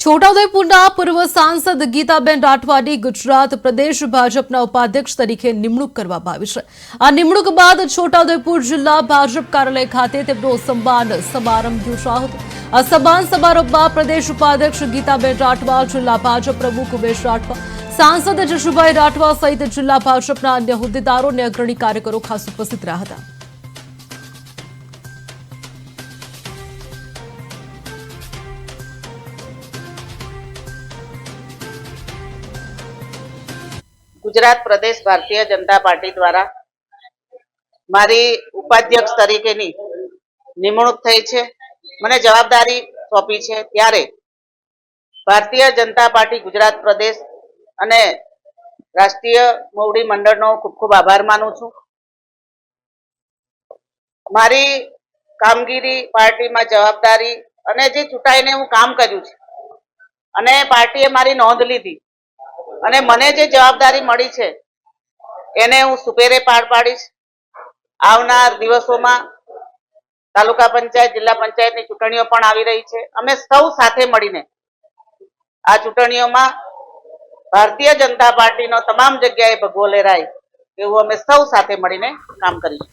છોટાઉદેપુરના પૂર્વ સાંસદ ગીતાબેન રાઠવાની ગુજરાત પ્રદેશ ભાજપના ઉપાધ્યક્ષ તરીકે નિમણૂક કરવામાં આવી છે। આ નિમણૂક બાદ છોટાઉદેપુર જિલ્લા ભાજપ કાર્યાલય ખાતે તેમનો સન્માન સમારંભ યોજાયો હતો। આ સન્માન સમારોહમાં પ્રદેશ ઉપાધ્યક્ષ ગીતાબેન રાઠવા, જિલ્લા ભાજપ પ્રમુખ ઉમેશ રાઠવા, સાંસદ જશુભાઈ રાઠવા સહિત જિલ્લા ભાજપના અન્ય હોદ્દેદારો અને અગ્રણી કાર્યકરો ખાસ ઉપસ્થિત રહ્યા હતા। गुजरात प्रदेश भारतीय जनता पार्टी द्वारा मारी उपाध्यक्ष तरीकेनी निमणूक थई छे। मने जवाबदारी सोंपी छे त्यारे भारतीय जनता पार्टी गुजरात प्रदेश अने राष्ट्रीय मोवडी मंडळनो खूब खूब आभार मानु छुं। मारी कामगीरी पार्टीमां जवाबदारी अने जे चूंटाईने हुं काम कर्युं छे अने पार्टीए मारी नोंध लीधी અને મને જે જવાબદારી મળી છે એને હું સુપેરે પાર પાડીશ। આવનાર દિવસોમાં તાલુકા પંચાયત, જિલ્લા પંચાયતની ચૂંટણીઓ પણ આવી રહી છે। અમે સૌ સાથે મળીને આ ચૂંટણીઓમાં ભારતીય જનતા પાર્ટીનો તમામ જગ્યાએ ભગવો લહેરાય એવું અમે સૌ સાથે મળીને કામ કરીશું।